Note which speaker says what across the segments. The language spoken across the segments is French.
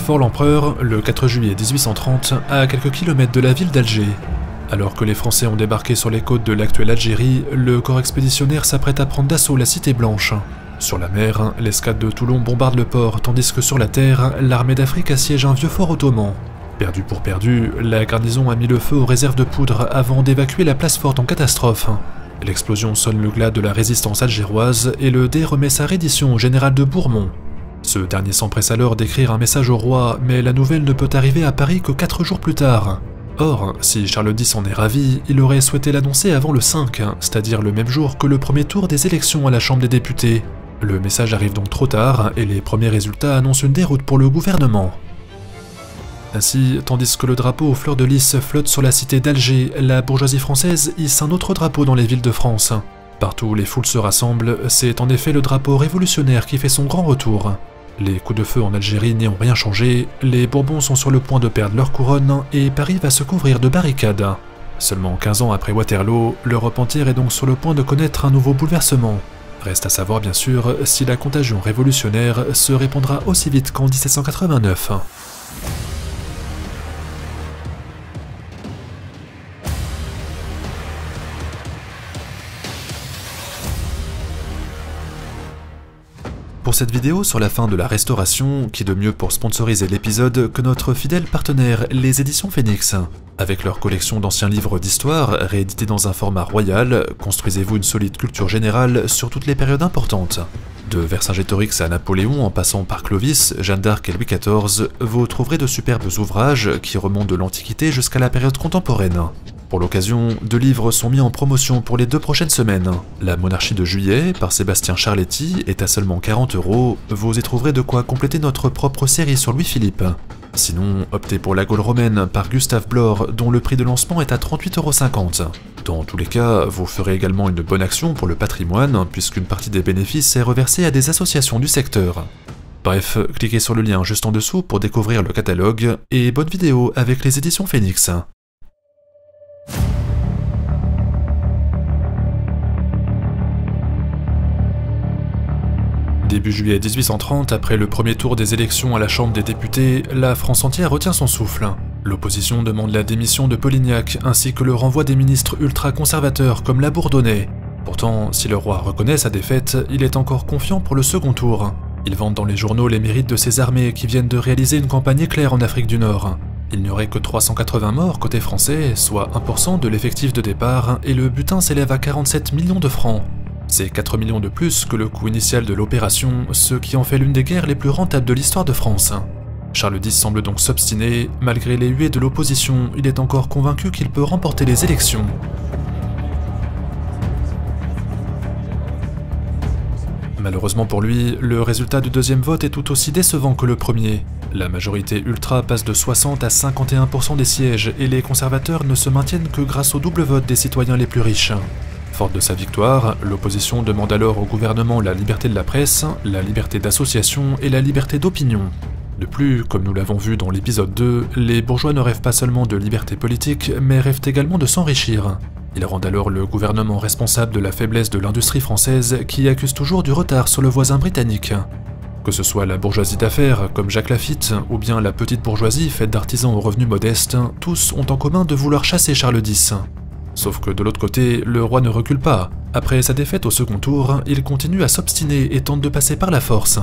Speaker 1: Fort l'Empereur, le 4 juillet 1830, à quelques kilomètres de la ville d'Alger. Alors que les Français ont débarqué sur les côtes de l'actuelle Algérie, le corps expéditionnaire s'apprête à prendre d'assaut la Cité Blanche. Sur la mer, l'escadre de Toulon bombarde le port, tandis que sur la terre, l'armée d'Afrique assiège un vieux fort ottoman. Perdu pour perdu, la garnison a mis le feu aux réserves de poudre avant d'évacuer la place forte en catastrophe. L'explosion sonne le glas de la résistance algéroise et le dé remet sa reddition au général de Bourmont. Ce dernier s'empresse alors d'écrire un message au roi, mais la nouvelle ne peut arriver à Paris que 4 jours plus tard. Or, si Charles X en est ravi, il aurait souhaité l'annoncer avant le 5, c'est-à-dire le même jour que le premier tour des élections à la Chambre des députés. Le message arrive donc trop tard, et les premiers résultats annoncent une déroute pour le gouvernement. Ainsi, tandis que le drapeau aux fleurs de lys flotte sur la cité d'Alger, la bourgeoisie française hisse un autre drapeau dans les villes de France. Partout où les foules se rassemblent, c'est en effet le drapeau révolutionnaire qui fait son grand retour. Les coups de feu en Algérie n'y ont rien changé, les Bourbons sont sur le point de perdre leur couronne et Paris va se couvrir de barricades. Seulement 15 ans après Waterloo, l'Europe entière est donc sur le point de connaître un nouveau bouleversement. Reste à savoir bien sûr si la contagion révolutionnaire se répandra aussi vite qu'en 1789. Pour cette vidéo sur la fin de la Restauration, qui de mieux pour sponsoriser l'épisode que notre fidèle partenaire, les éditions Phoenix. Avec leur collection d'anciens livres d'histoire, réédités dans un format royal, construisez-vous une solide culture générale sur toutes les périodes importantes. De Vercingétorix à Napoléon en passant par Clovis, Jeanne d'Arc et Louis XIV, vous trouverez de superbes ouvrages qui remontent de l'Antiquité jusqu'à la période contemporaine. Pour l'occasion, 2 livres sont mis en promotion pour les 2 prochaines semaines. La Monarchie de Juillet, par Sébastien Charletti, est à seulement 40 €, vous y trouverez de quoi compléter notre propre série sur Louis-Philippe. Sinon, optez pour La Gaule romaine par Gustave Blore, dont le prix de lancement est à 38,50 €. Dans tous les cas, vous ferez également une bonne action pour le patrimoine, puisqu'une partie des bénéfices est reversée à des associations du secteur. Bref, cliquez sur le lien juste en dessous pour découvrir le catalogue, et bonne vidéo avec les éditions Phoenix. Début juillet 1830, après le premier tour des élections à la Chambre des députés, la France entière retient son souffle. L'opposition demande la démission de Polignac, ainsi que le renvoi des ministres ultra-conservateurs comme Labourdonnais. Pourtant, si le roi reconnaît sa défaite, il est encore confiant pour le second tour. Il vante dans les journaux les mérites de ses armées qui viennent de réaliser une campagne éclair en Afrique du Nord. Il n'y aurait que 380 morts côté français, soit 1% de l'effectif de départ, et le butin s'élève à 47 millions de francs. C'est 4 millions de plus que le coût initial de l'opération, ce qui en fait l'une des guerres les plus rentables de l'histoire de France. Charles X semble donc s'obstiner, malgré les huées de l'opposition, il est encore convaincu qu'il peut remporter les élections. Malheureusement pour lui, le résultat du deuxième vote est tout aussi décevant que le premier. La majorité ultra passe de 60 à 51% des sièges et les conservateurs ne se maintiennent que grâce au double vote des citoyens les plus riches. Forte de sa victoire, l'opposition demande alors au gouvernement la liberté de la presse, la liberté d'association et la liberté d'opinion. De plus, comme nous l'avons vu dans l'épisode 2, les bourgeois ne rêvent pas seulement de liberté politique, mais rêvent également de s'enrichir. Ils rendent alors le gouvernement responsable de la faiblesse de l'industrie française qui accuse toujours du retard sur le voisin britannique. Que ce soit la bourgeoisie d'affaires, comme Jacques Lafitte, ou bien la petite bourgeoisie faite d'artisans aux revenus modestes, tous ont en commun de vouloir chasser Charles X. Sauf que de l'autre côté, le roi ne recule pas. Après sa défaite au second tour, il continue à s'obstiner et tente de passer par la force.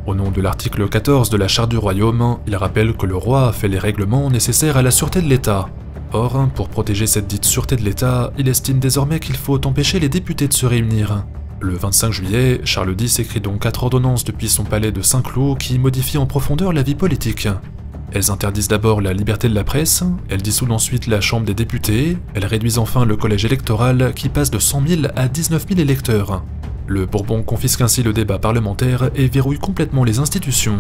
Speaker 1: Au nom de l'article 14 de la Charte du Royaume, il rappelle que le roi fait les règlements nécessaires à la sûreté de l'État. Or, pour protéger cette dite sûreté de l'État, il estime désormais qu'il faut empêcher les députés de se réunir. Le 25 juillet, Charles X écrit donc 4 ordonnances depuis son palais de Saint-Cloud qui modifient en profondeur la vie politique. Elles interdisent d'abord la liberté de la presse, elles dissoudent ensuite la Chambre des députés, elles réduisent enfin le collège électoral qui passe de 100 000 à 19 000 électeurs. Le Bourbon confisque ainsi le débat parlementaire et verrouille complètement les institutions.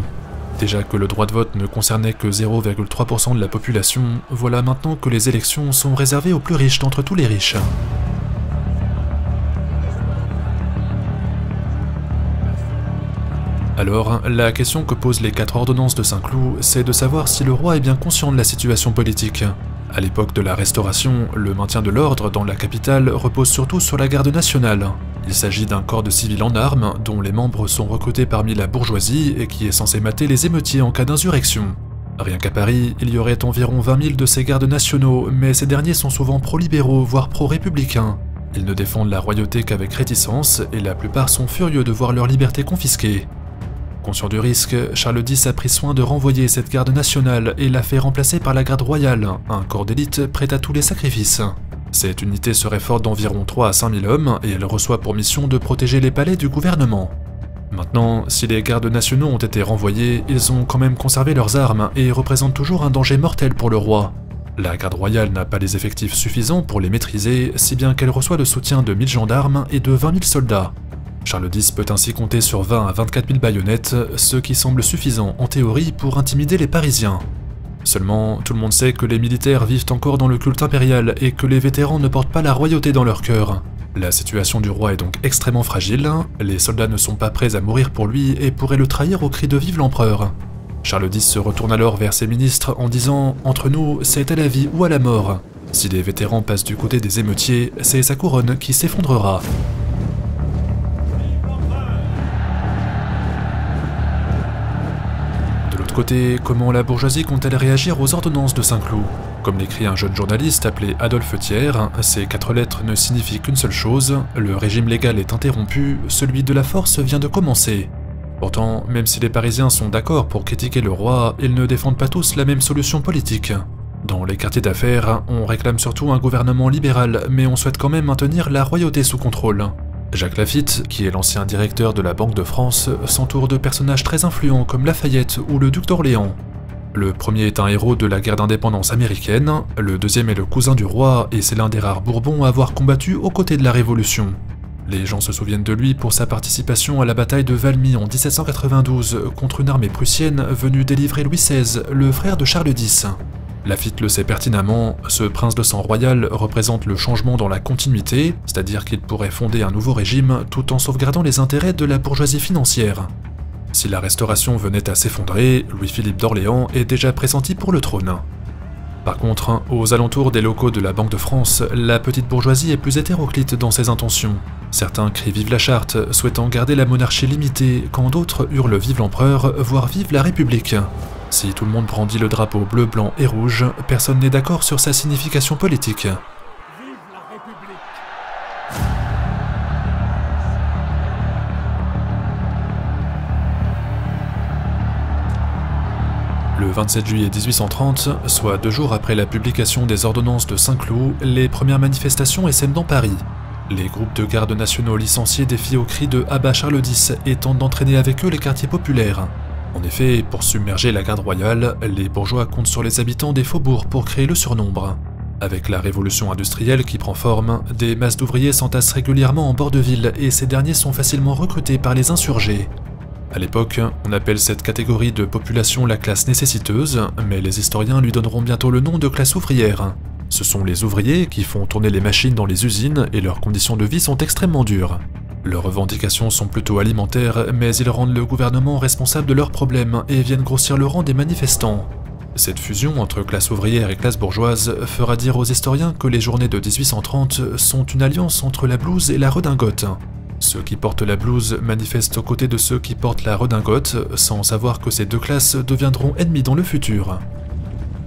Speaker 1: Déjà que le droit de vote ne concernait que 0,3% de la population, voilà maintenant que les élections sont réservées aux plus riches d'entre tous les riches. Alors, la question que posent les 4 ordonnances de Saint-Cloud, c'est de savoir si le roi est bien conscient de la situation politique. À l'époque de la Restauration, le maintien de l'ordre dans la capitale repose surtout sur la garde nationale. Il s'agit d'un corps de civils en armes, dont les membres sont recrutés parmi la bourgeoisie et qui est censé mater les émeutiers en cas d'insurrection. Rien qu'à Paris, il y aurait environ 20 000 de ces gardes nationaux, mais ces derniers sont souvent pro-libéraux, voire pro-républicains. Ils ne défendent la royauté qu'avec réticence, et la plupart sont furieux de voir leur liberté confisquée. Conscient du risque, Charles X a pris soin de renvoyer cette garde nationale et l'a fait remplacer par la garde royale, un corps d'élite prêt à tous les sacrifices. Cette unité serait forte d'environ 3 à 5 000 hommes et elle reçoit pour mission de protéger les palais du gouvernement. Maintenant, si les gardes nationaux ont été renvoyés, ils ont quand même conservé leurs armes et représentent toujours un danger mortel pour le roi. La garde royale n'a pas les effectifs suffisants pour les maîtriser, si bien qu'elle reçoit le soutien de 1000 gendarmes et de 20 000 soldats. Charles X peut ainsi compter sur 20 à 24 000 baïonnettes, ce qui semble suffisant en théorie pour intimider les Parisiens. Seulement, tout le monde sait que les militaires vivent encore dans le culte impérial et que les vétérans ne portent pas la royauté dans leur cœur. La situation du roi est donc extrêmement fragile, les soldats ne sont pas prêts à mourir pour lui et pourraient le trahir au cri de vive l'empereur. Charles X se retourne alors vers ses ministres en disant « Entre nous, c'est à la vie ou à la mort. Si les vétérans passent du côté des émeutiers, c'est sa couronne qui s'effondrera. » Côté, comment la bourgeoisie compte-t-elle réagir aux ordonnances de Saint-Cloud? Comme l'écrit un jeune journaliste appelé Adolphe Thiers, ces 4 lettres ne signifient qu'une seule chose, le régime légal est interrompu, celui de la force vient de commencer. Pourtant, même si les Parisiens sont d'accord pour critiquer le roi, ils ne défendent pas tous la même solution politique. Dans les quartiers d'affaires, on réclame surtout un gouvernement libéral, mais on souhaite quand même maintenir la royauté sous contrôle. Jacques Laffitte, qui est l'ancien directeur de la Banque de France, s'entoure de personnages très influents comme Lafayette ou le duc d'Orléans. Le premier est un héros de la guerre d'indépendance américaine, le deuxième est le cousin du roi et c'est l'un des rares Bourbons à avoir combattu aux côtés de la Révolution. Les gens se souviennent de lui pour sa participation à la bataille de Valmy en 1792 contre une armée prussienne venue délivrer Louis XVI, le frère de Charles X. Laffitte le sait pertinemment, ce prince de sang royal représente le changement dans la continuité, c'est-à-dire qu'il pourrait fonder un nouveau régime tout en sauvegardant les intérêts de la bourgeoisie financière. Si la Restauration venait à s'effondrer, Louis-Philippe d'Orléans est déjà pressenti pour le trône. Par contre, aux alentours des locaux de la Banque de France, la petite bourgeoisie est plus hétéroclite dans ses intentions. Certains crient vive la charte, souhaitant garder la monarchie limitée, quand d'autres hurlent vive l'empereur, voire vive la République. Si tout le monde brandit le drapeau bleu, blanc et rouge, personne n'est d'accord sur sa signification politique. Vive la République! Le 27 juillet 1830, soit 2 jours après la publication des ordonnances de Saint-Cloud, les premières manifestations essaiment dans Paris. Les groupes de gardes nationaux licenciés défient au cri de « Abat Charles X » et tentent d'entraîner avec eux les quartiers populaires. En effet, pour submerger la garde royale, les bourgeois comptent sur les habitants des faubourgs pour créer le surnombre. Avec la révolution industrielle qui prend forme, des masses d'ouvriers s'entassent régulièrement en bord de ville et ces derniers sont facilement recrutés par les insurgés. À l'époque, on appelle cette catégorie de population la classe nécessiteuse, mais les historiens lui donneront bientôt le nom de classe ouvrière. Ce sont les ouvriers qui font tourner les machines dans les usines et leurs conditions de vie sont extrêmement dures. Leurs revendications sont plutôt alimentaires, mais ils rendent le gouvernement responsable de leurs problèmes et viennent grossir le rang des manifestants. Cette fusion entre classe ouvrière et classe bourgeoise fera dire aux historiens que les journées de 1830 sont une alliance entre la blouse et la redingote. Ceux qui portent la blouse manifestent aux côtés de ceux qui portent la redingote, sans savoir que ces deux classes deviendront ennemies dans le futur.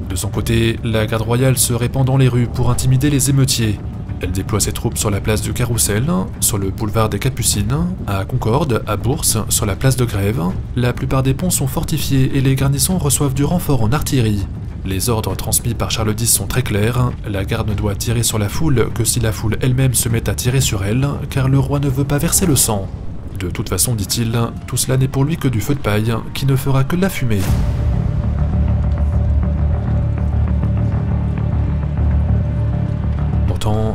Speaker 1: De son côté, la garde royale se répand dans les rues pour intimider les émeutiers. Elle déploie ses troupes sur la place du Carrousel, sur le boulevard des Capucines, à Concorde, à Bourse, sur la place de Grève. La plupart des ponts sont fortifiés et les garnisons reçoivent du renfort en artillerie. Les ordres transmis par Charles X sont très clairs, la garde ne doit tirer sur la foule que si la foule elle-même se met à tirer sur elle, car le roi ne veut pas verser le sang. De toute façon, dit-il, tout cela n'est pour lui que du feu de paille, qui ne fera que de la fumée.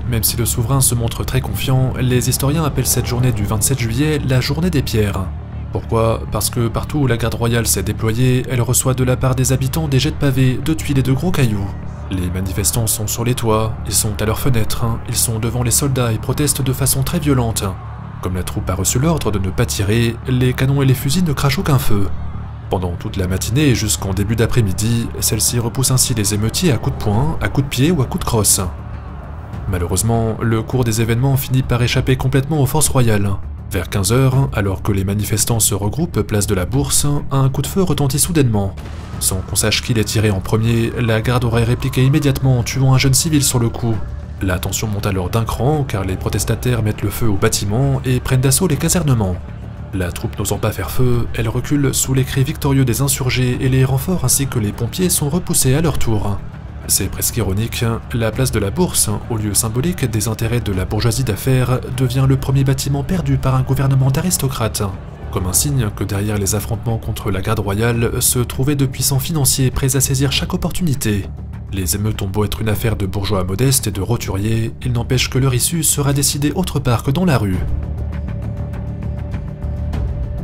Speaker 1: Même si le souverain se montre très confiant, les historiens appellent cette journée du 27 juillet la journée des pierres. Pourquoi? Parce que partout où la garde royale s'est déployée, elle reçoit de la part des habitants des jets de pavés, de tuiles et de gros cailloux. Les manifestants sont sur les toits, ils sont à leurs fenêtres, ils sont devant les soldats et protestent de façon très violente. Comme la troupe a reçu l'ordre de ne pas tirer, les canons et les fusils ne crachent aucun feu. Pendant toute la matinée et jusqu'en début d'après-midi, celle-ci repousse ainsi les émeutiers à coups de poing, à coups de pied ou à coups de crosse. Malheureusement, le cours des événements finit par échapper complètement aux forces royales. Vers 15 h, alors que les manifestants se regroupent place de la Bourse, un coup de feu retentit soudainement. Sans qu'on sache qui l'ait tiré en premier, la garde aurait répliqué immédiatement, tuant un jeune civil sur le coup. La tension monte alors d'un cran car les protestataires mettent le feu au bâtiment et prennent d'assaut les casernements. La troupe n'osant pas faire feu, elle recule sous les cris victorieux des insurgés et les renforts ainsi que les pompiers sont repoussés à leur tour. C'est presque ironique, la place de la Bourse, au lieu symbolique des intérêts de la bourgeoisie d'affaires, devient le premier bâtiment perdu par un gouvernement d'aristocrates, comme un signe que derrière les affrontements contre la garde royale se trouvaient de puissants financiers prêts à saisir chaque opportunité. Les émeutes ont beau être une affaire de bourgeois modestes et de roturiers, il n'empêche que leur issue sera décidée autre part que dans la rue.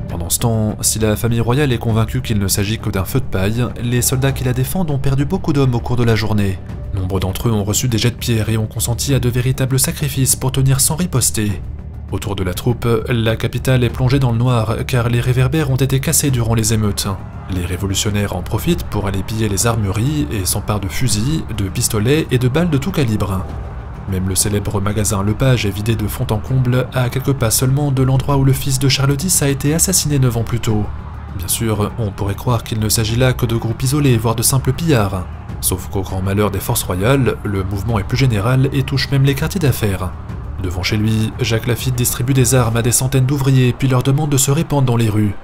Speaker 1: Pendant ce temps, si la famille royale est convaincue qu'il ne s'agit que d'un feu de paille, les soldats qui la défendent ont perdu beaucoup d'hommes au cours de la journée. Nombre d'entre eux ont reçu des jets de pierre et ont consenti à de véritables sacrifices pour tenir sans riposter. Autour de la troupe, la capitale est plongée dans le noir car les réverbères ont été cassés durant les émeutes. Les révolutionnaires en profitent pour aller piller les armureries et s'emparent de fusils, de pistolets et de balles de tout calibre. Même le célèbre magasin Lepage est vidé de fond en comble à quelques pas seulement de l'endroit où le fils de Charles X a été assassiné 9 ans plus tôt. Bien sûr, on pourrait croire qu'il ne s'agit là que de groupes isolés, voire de simples pillards. Sauf qu'au grand malheur des forces royales, le mouvement est plus général et touche même les quartiers d'affaires. Devant chez lui, Jacques Lafitte distribue des armes à des centaines d'ouvriers puis leur demande de se répandre dans les rues.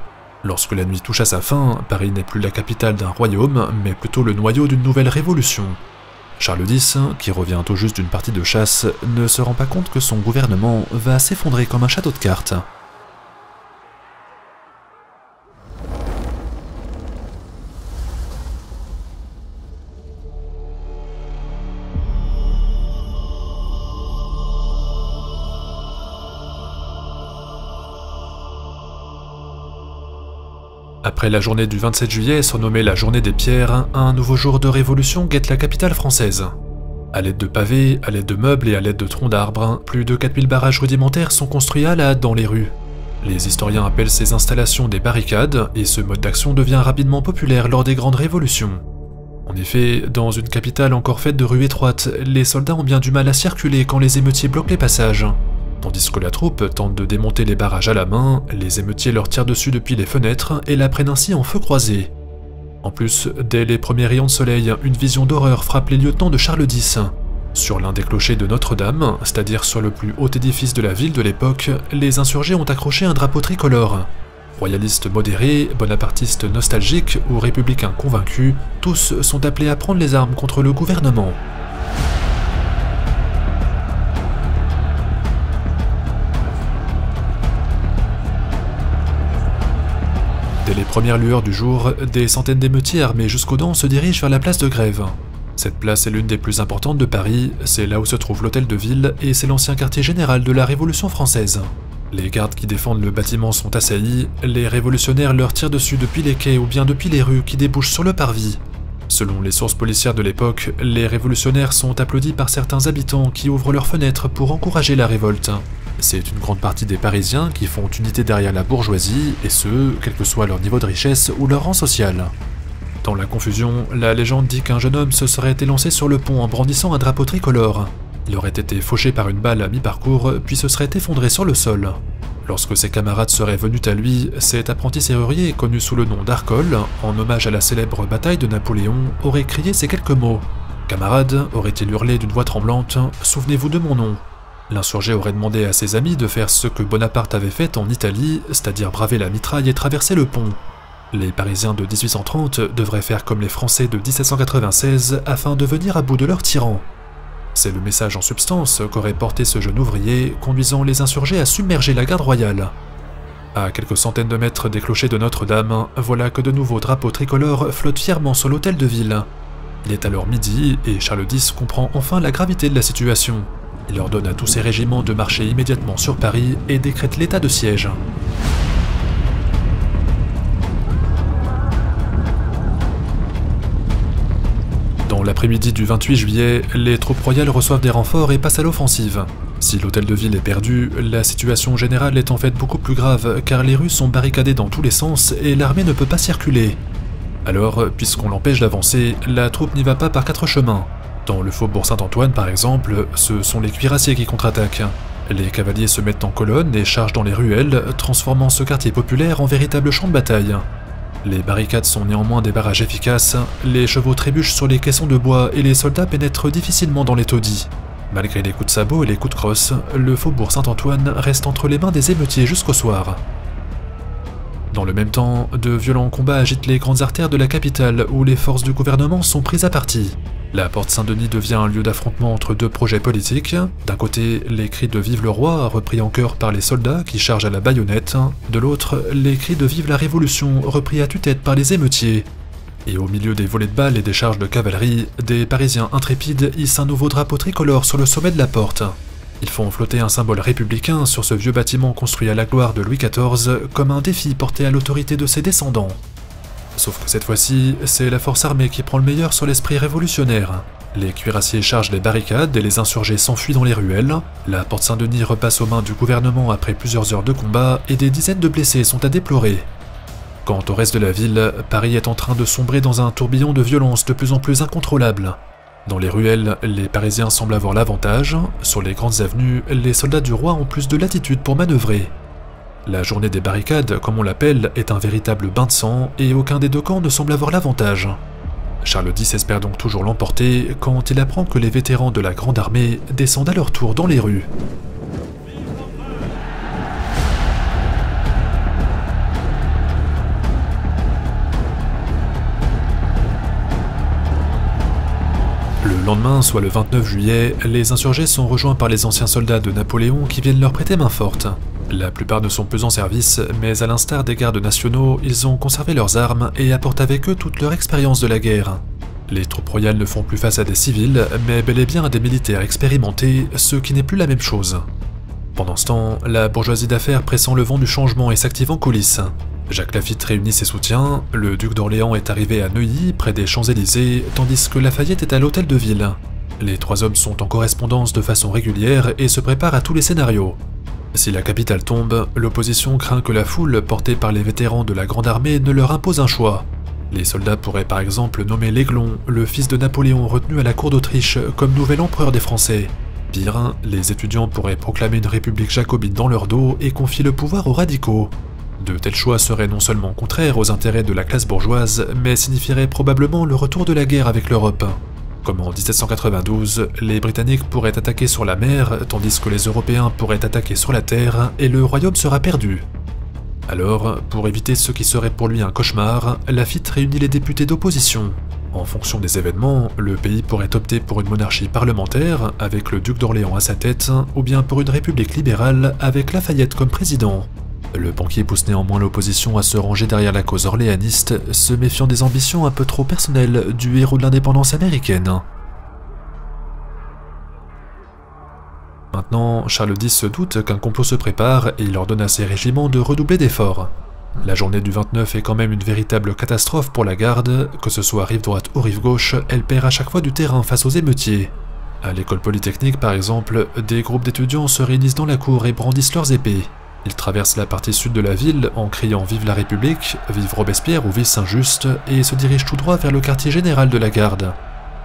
Speaker 1: Lorsque la nuit touche à sa fin, Paris n'est plus la capitale d'un royaume, mais plutôt le noyau d'une nouvelle révolution. Charles X, qui revient tout juste d'une partie de chasse, ne se rend pas compte que son gouvernement va s'effondrer comme un château de cartes. Après la journée du 27 juillet, surnommée la journée des pierres, un nouveau jour de révolution guette la capitale française. À l'aide de pavés, à l'aide de meubles et à l'aide de troncs d'arbres, plus de 4000 barrages rudimentaires sont construits à la hâte dans les rues. Les historiens appellent ces installations des barricades, et ce mode d'action devient rapidement populaire lors des grandes révolutions. En effet, dans une capitale encore faite de rues étroites, les soldats ont bien du mal à circuler quand les émeutiers bloquent les passages. Tandis que la troupe tente de démonter les barrages à la main, les émeutiers leur tirent dessus depuis les fenêtres et la prennent ainsi en feu croisé. En plus, dès les premiers rayons de soleil, une vision d'horreur frappe les lieutenants de Charles X. Sur l'un des clochers de Notre-Dame, c'est-à-dire sur le plus haut édifice de la ville de l'époque, les insurgés ont accroché un drapeau tricolore. Royalistes modérés, bonapartistes nostalgiques ou républicains convaincus, tous sont appelés à prendre les armes contre le gouvernement. Dès les premières lueurs du jour, des centaines d'émeutiers armés jusqu'aux dents se dirigent vers la place de Grève. Cette place est l'une des plus importantes de Paris, c'est là où se trouve l'hôtel de ville et c'est l'ancien quartier général de la Révolution française. Les gardes qui défendent le bâtiment sont assaillis, les révolutionnaires leur tirent dessus depuis les quais ou bien depuis les rues qui débouchent sur le parvis. Selon les sources policières de l'époque, les révolutionnaires sont applaudis par certains habitants qui ouvrent leurs fenêtres pour encourager la révolte. C'est une grande partie des Parisiens qui font unité derrière la bourgeoisie, et ce, quel que soit leur niveau de richesse ou leur rang social. Dans la confusion, la légende dit qu'un jeune homme se serait élancé sur le pont en brandissant un drapeau tricolore. Il aurait été fauché par une balle à mi-parcours, puis se serait effondré sur le sol. Lorsque ses camarades seraient venus à lui, cet apprenti serrurier, connu sous le nom d'Arcole, en hommage à la célèbre bataille de Napoléon, aurait crié ces quelques mots. « Camarades », aurait-il hurlé d'une voix tremblante, « souvenez-vous de mon nom ». L'insurgé aurait demandé à ses amis de faire ce que Bonaparte avait fait en Italie, c'est-à-dire braver la mitraille et traverser le pont. Les Parisiens de 1830 devraient faire comme les Français de 1796 afin de venir à bout de leur tyran. C'est le message en substance qu'aurait porté ce jeune ouvrier, conduisant les insurgés à submerger la garde royale. À quelques centaines de mètres des clochers de Notre-Dame, voilà que de nouveaux drapeaux tricolores flottent fièrement sur l'hôtel de ville. Il est alors midi et Charles X comprend enfin la gravité de la situation. Il ordonne à tous ses régiments de marcher immédiatement sur Paris et décrète l'état de siège. Dans l'après-midi du 28 juillet, les troupes royales reçoivent des renforts et passent à l'offensive. Si l'hôtel de ville est perdu, la situation générale est en fait beaucoup plus grave car les rues sont barricadées dans tous les sens et l'armée ne peut pas circuler. Alors, puisqu'on l'empêche d'avancer, la troupe n'y va pas par 4 chemins. Dans le faubourg Saint-Antoine par exemple, ce sont les cuirassiers qui contre-attaquent. Les cavaliers se mettent en colonne et chargent dans les ruelles, transformant ce quartier populaire en véritable champ de bataille. Les barricades sont néanmoins des barrages efficaces, les chevaux trébuchent sur les caissons de bois et les soldats pénètrent difficilement dans les taudis. Malgré les coups de sabot et les coups de crosse, le faubourg Saint-Antoine reste entre les mains des émeutiers jusqu'au soir. Dans le même temps, de violents combats agitent les grandes artères de la capitale où les forces du gouvernement sont prises à partie. La porte Saint-Denis devient un lieu d'affrontement entre deux projets politiques. D'un côté, les cris de Vive le roi, repris en chœur par les soldats qui chargent à la baïonnette. De l'autre, les cris de Vive la Révolution, repris à tue-tête par les émeutiers. Et au milieu des volées de balles et des charges de cavalerie, des Parisiens intrépides hissent un nouveau drapeau tricolore sur le sommet de la porte. Ils font flotter un symbole républicain sur ce vieux bâtiment construit à la gloire de Louis XIV comme un défi porté à l'autorité de ses descendants. Sauf que cette fois-ci, c'est la force armée qui prend le meilleur sur l'esprit révolutionnaire. Les cuirassiers chargent les barricades et les insurgés s'enfuient dans les ruelles. La porte Saint-Denis repasse aux mains du gouvernement après plusieurs heures de combat et des dizaines de blessés sont à déplorer. Quant au reste de la ville, Paris est en train de sombrer dans un tourbillon de violence de plus en plus incontrôlable. Dans les ruelles, les Parisiens semblent avoir l'avantage. Sur les grandes avenues, les soldats du roi ont plus de latitude pour manœuvrer. La journée des barricades, comme on l'appelle, est un véritable bain de sang et aucun des deux camps ne semble avoir l'avantage. Charles X espère donc toujours l'emporter quand il apprend que les vétérans de la Grande Armée descendent à leur tour dans les rues. Le lendemain, soit le 29 juillet, les insurgés sont rejoints par les anciens soldats de Napoléon qui viennent leur prêter main forte. La plupart ne sont plus en service, mais à l'instar des gardes nationaux, ils ont conservé leurs armes et apportent avec eux toute leur expérience de la guerre. Les troupes royales ne font plus face à des civils, mais bel et bien à des militaires expérimentés, ce qui n'est plus la même chose. Pendant ce temps, la bourgeoisie d'affaires pressent le vent du changement et s'active en coulisses. Jacques Lafitte réunit ses soutiens, le duc d'Orléans est arrivé à Neuilly, près des Champs-Élysées, tandis que Lafayette est à l'hôtel de ville. Les trois hommes sont en correspondance de façon régulière et se préparent à tous les scénarios. Si la capitale tombe, l'opposition craint que la foule, portée par les vétérans de la Grande Armée, ne leur impose un choix. Les soldats pourraient par exemple nommer l'Aiglon, le fils de Napoléon retenu à la cour d'Autriche, comme nouvel empereur des Français. Pire, les étudiants pourraient proclamer une république jacobine dans leur dos et confier le pouvoir aux radicaux. De tels choix seraient non seulement contraires aux intérêts de la classe bourgeoise, mais signifieraient probablement le retour de la guerre avec l'Europe. Comme en 1792, les Britanniques pourraient attaquer sur la mer, tandis que les Européens pourraient attaquer sur la terre, et le royaume sera perdu. Alors, pour éviter ce qui serait pour lui un cauchemar, Laffitte réunit les députés d'opposition. En fonction des événements, le pays pourrait opter pour une monarchie parlementaire, avec le duc d'Orléans à sa tête, ou bien pour une république libérale, avec Lafayette comme président. Le banquier pousse néanmoins l'opposition à se ranger derrière la cause orléaniste, se méfiant des ambitions un peu trop personnelles du héros de l'indépendance américaine. Maintenant, Charles X se doute qu'un complot se prépare et il ordonne à ses régiments de redoubler d'efforts. La journée du 29 est quand même une véritable catastrophe pour la garde, que ce soit rive droite ou rive gauche, elle perd à chaque fois du terrain face aux émeutiers. À l'école polytechnique par exemple, des groupes d'étudiants se réunissent dans la cour et brandissent leurs épées. Ils traversent la partie sud de la ville en criant « Vive la République »,« Vive Robespierre » ou « Vive Saint-Just » et se dirigent tout droit vers le quartier général de la garde.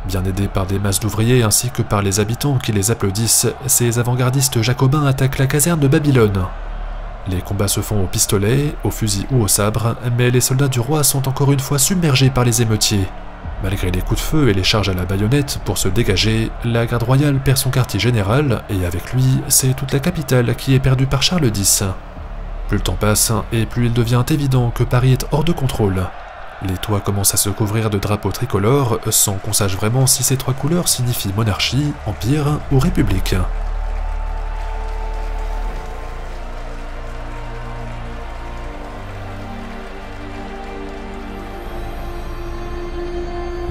Speaker 1: Bien aidés par des masses d'ouvriers ainsi que par les habitants qui les applaudissent, ces avant-gardistes jacobins attaquent la caserne de Babylone. Les combats se font au pistolet, au fusil ou au sabre, mais les soldats du roi sont encore une fois submergés par les émeutiers. Malgré les coups de feu et les charges à la baïonnette pour se dégager, la garde royale perd son quartier général, et avec lui, c'est toute la capitale qui est perdue par Charles X. Plus le temps passe, et plus il devient évident que Paris est hors de contrôle. Les toits commencent à se couvrir de drapeaux tricolores, sans qu'on sache vraiment si ces trois couleurs signifient monarchie, empire ou république.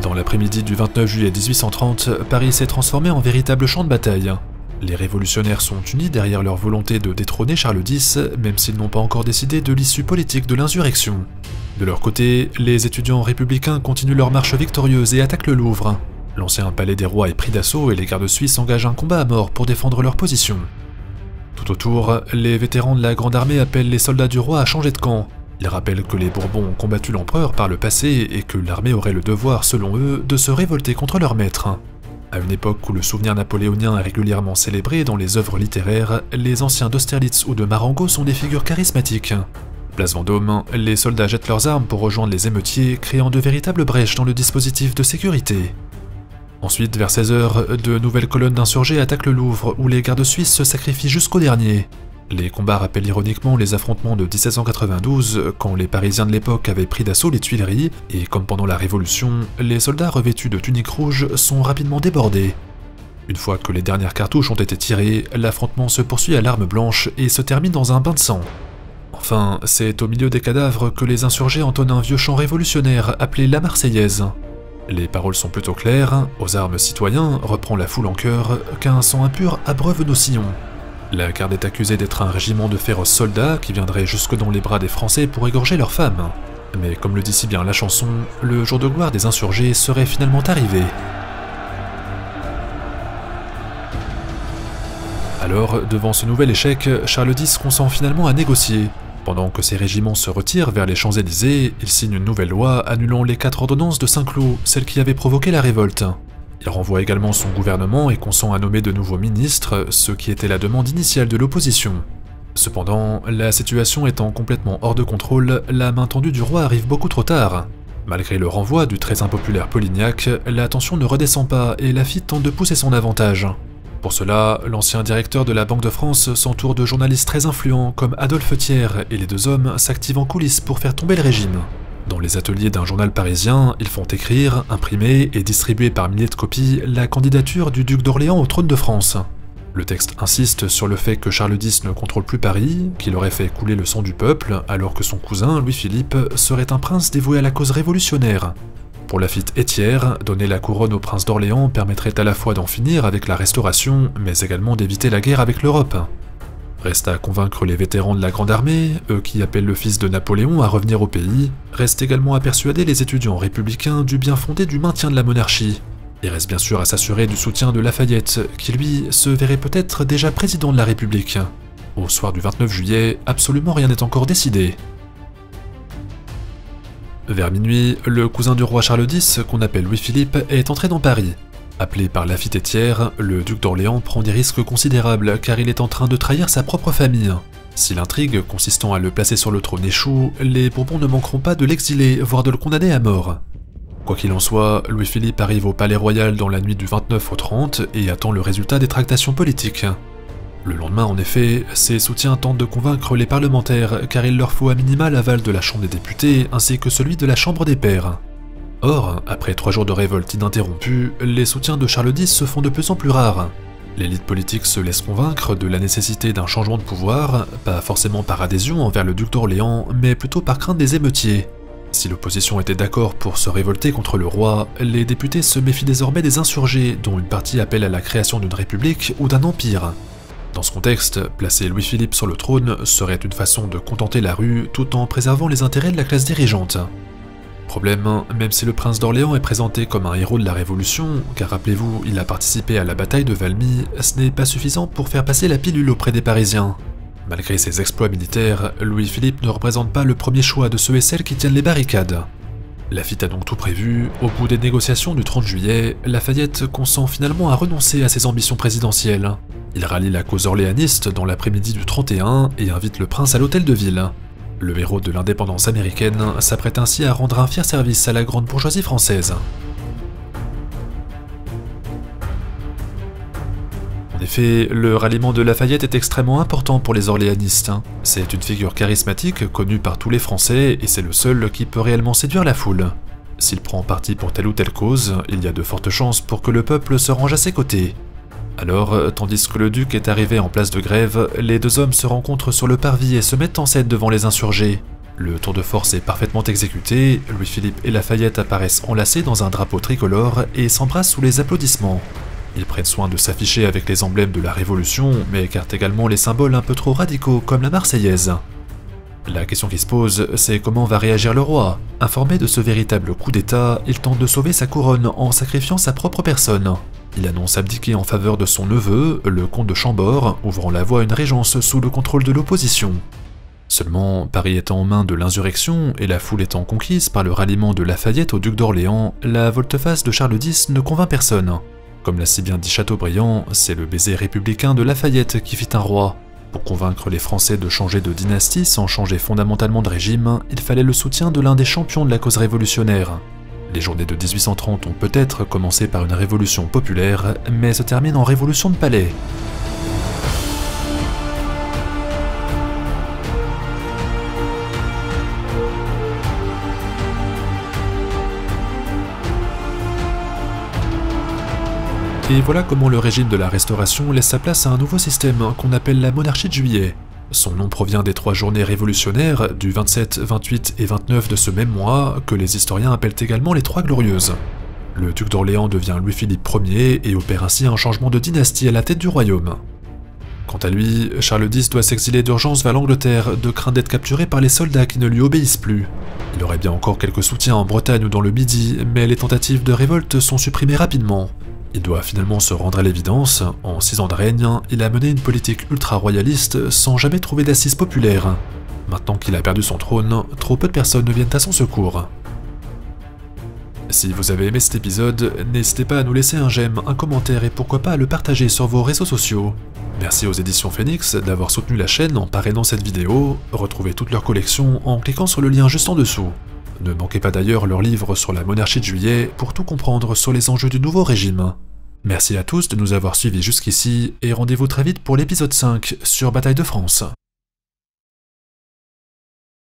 Speaker 1: Dans l'après-midi du 29 juillet 1830, Paris s'est transformé en véritable champ de bataille. Les révolutionnaires sont unis derrière leur volonté de détrôner Charles X, même s'ils n'ont pas encore décidé de l'issue politique de l'insurrection. De leur côté, les étudiants républicains continuent leur marche victorieuse et attaquent le Louvre. L'ancien palais des rois est pris d'assaut et les gardes suisses engagent un combat à mort pour défendre leur position. Tout autour, les vétérans de la Grande Armée appellent les soldats du roi à changer de camp. Ils rappellent que les Bourbons ont combattu l'empereur par le passé et que l'armée aurait le devoir, selon eux, de se révolter contre leur maître. À une époque où le souvenir napoléonien est régulièrement célébré dans les œuvres littéraires, les anciens d'Austerlitz ou de Marengo sont des figures charismatiques. Place Vendôme, les soldats jettent leurs armes pour rejoindre les émeutiers, créant de véritables brèches dans le dispositif de sécurité. Ensuite, vers 16h, de nouvelles colonnes d'insurgés attaquent le Louvre, où les gardes suisses se sacrifient jusqu'au dernier. Les combats rappellent ironiquement les affrontements de 1792, quand les Parisiens de l'époque avaient pris d'assaut les Tuileries, et comme pendant la Révolution, les soldats revêtus de tuniques rouges sont rapidement débordés. Une fois que les dernières cartouches ont été tirées, l'affrontement se poursuit à l'arme blanche et se termine dans un bain de sang. Enfin, c'est au milieu des cadavres que les insurgés entonnent un vieux chant révolutionnaire appelé la Marseillaise. Les paroles sont plutôt claires, aux armes citoyens, reprend la foule en chœur, qu'un sang impur abreuve nos sillons. La garde est accusée d'être un régiment de féroces soldats qui viendraient jusque dans les bras des Français pour égorger leurs femmes. Mais comme le dit si bien la chanson, le jour de gloire des insurgés serait finalement arrivé. Alors, devant ce nouvel échec, Charles X consent finalement à négocier. Pendant que ses régiments se retirent vers les Champs-Élysées, il signe une nouvelle loi annulant les 4 ordonnances de Saint-Cloud, celles qui avaient provoqué la révolte. Il renvoie également son gouvernement et consent à nommer de nouveaux ministres, ce qui était la demande initiale de l'opposition. Cependant, la situation étant complètement hors de contrôle, la main tendue du roi arrive beaucoup trop tard. Malgré le renvoi du très impopulaire Polignac, la tension ne redescend pas et Laffitte tente de pousser son avantage. Pour cela, l'ancien directeur de la Banque de France s'entoure de journalistes très influents comme Adolphe Thiers et les deux hommes s'activent en coulisses pour faire tomber le régime. Dans les ateliers d'un journal parisien, ils font écrire, imprimer et distribuer par milliers de copies la candidature du duc d'Orléans au trône de France. Le texte insiste sur le fait que Charles X ne contrôle plus Paris, qu'il aurait fait couler le sang du peuple, alors que son cousin, Louis-Philippe, serait un prince dévoué à la cause révolutionnaire. Pour Laffitte et Thiers, donner la couronne au prince d'Orléans permettrait à la fois d'en finir avec la Restauration, mais également d'éviter la guerre avec l'Europe. Reste à convaincre les vétérans de la Grande Armée, eux qui appellent le fils de Napoléon à revenir au pays. Reste également à persuader les étudiants républicains du bien fondé du maintien de la monarchie. Il reste bien sûr à s'assurer du soutien de Lafayette, qui lui se verrait peut-être déjà président de la République. Au soir du 29 juillet, absolument rien n'est encore décidé. Vers minuit, le cousin du roi Charles X, qu'on appelle Louis-Philippe, est entré dans Paris. Appelé par Laffitte et Thiers, le duc d'Orléans prend des risques considérables car il est en train de trahir sa propre famille. Si l'intrigue consistant à le placer sur le trône échoue, les Bourbons ne manqueront pas de l'exiler, voire de le condamner à mort. Quoi qu'il en soit, Louis-Philippe arrive au palais royal dans la nuit du 29 au 30 et attend le résultat des tractations politiques. Le lendemain, en effet, ses soutiens tentent de convaincre les parlementaires car il leur faut à minima l'aval de la Chambre des députés ainsi que celui de la Chambre des pairs. Or, après 3 jours de révolte ininterrompue, les soutiens de Charles X se font de plus en plus rares. L'élite politique se laisse convaincre de la nécessité d'un changement de pouvoir, pas forcément par adhésion envers le duc d'Orléans, mais plutôt par crainte des émeutiers. Si l'opposition était d'accord pour se révolter contre le roi, les députés se méfient désormais des insurgés, dont une partie appelle à la création d'une république ou d'un empire. Dans ce contexte, placer Louis-Philippe sur le trône serait une façon de contenter la rue tout en préservant les intérêts de la classe dirigeante. Problème, même si le prince d'Orléans est présenté comme un héros de la Révolution, car rappelez-vous, il a participé à la bataille de Valmy, ce n'est pas suffisant pour faire passer la pilule auprès des Parisiens. Malgré ses exploits militaires, Louis-Philippe ne représente pas le premier choix de ceux et celles qui tiennent les barricades. Laffitte a donc tout prévu. Au bout des négociations du 30 juillet, Lafayette consent finalement à renoncer à ses ambitions présidentielles. Il rallie la cause orléaniste dans l'après-midi du 31 et invite le prince à l'hôtel de ville. Le héros de l'indépendance américaine s'apprête ainsi à rendre un fier service à la grande bourgeoisie française. En effet, le ralliement de Lafayette est extrêmement important pour les orléanistes. C'est une figure charismatique connue par tous les Français et c'est le seul qui peut réellement séduire la foule. S'il prend parti pour telle ou telle cause, il y a de fortes chances pour que le peuple se range à ses côtés. Alors, tandis que le duc est arrivé en place de grève, les deux hommes se rencontrent sur le parvis et se mettent en scène devant les insurgés. Le tour de force est parfaitement exécuté, Louis-Philippe et Lafayette apparaissent enlacés dans un drapeau tricolore et s'embrassent sous les applaudissements. Ils prennent soin de s'afficher avec les emblèmes de la Révolution, mais écartent également les symboles un peu trop radicaux comme la Marseillaise. La question qui se pose, c'est comment va réagir le roi. Informé de ce véritable coup d'État, il tente de sauver sa couronne en sacrifiant sa propre personne. Il annonce abdiquer en faveur de son neveu, le comte de Chambord, ouvrant la voie à une régence sous le contrôle de l'opposition. Seulement, Paris étant en main de l'insurrection et la foule étant conquise par le ralliement de Lafayette au duc d'Orléans, la volte-face de Charles X ne convainc personne. Comme l'a si bien dit Chateaubriand, c'est le baiser républicain de Lafayette qui fit un roi. Pour convaincre les Français de changer de dynastie sans changer fondamentalement de régime, il fallait le soutien de l'un des champions de la cause révolutionnaire. Les journées de 1830 ont peut-être commencé par une révolution populaire, mais se terminent en révolution de palais. Et voilà comment le régime de la Restauration laisse sa place à un nouveau système qu'on appelle la monarchie de Juillet. Son nom provient des 3 journées révolutionnaires du 27, 28 et 29 de ce même mois, que les historiens appellent également les 3 Glorieuses. Le duc d'Orléans devient Louis-Philippe Ier et opère ainsi un changement de dynastie à la tête du royaume. Quant à lui, Charles X doit s'exiler d'urgence vers l'Angleterre, de crainte d'être capturé par les soldats qui ne lui obéissent plus. Il aurait bien encore quelques soutiens en Bretagne ou dans le Midi, mais les tentatives de révolte sont supprimées rapidement. Il doit finalement se rendre à l'évidence, en 6 ans de règne, il a mené une politique ultra-royaliste sans jamais trouver d'assises populaires. Maintenant qu'il a perdu son trône, trop peu de personnes viennent à son secours. Si vous avez aimé cet épisode, n'hésitez pas à nous laisser un j'aime, un commentaire et pourquoi pas à le partager sur vos réseaux sociaux. Merci aux éditions Phoenix d'avoir soutenu la chaîne en parrainant cette vidéo, retrouvez toute leur collection en cliquant sur le lien juste en dessous. Ne manquez pas d'ailleurs leur livre sur la monarchie de Juillet pour tout comprendre sur les enjeux du nouveau régime. Merci à tous de nous avoir suivis jusqu'ici et rendez-vous très vite pour l'épisode 5 sur Bataille de France.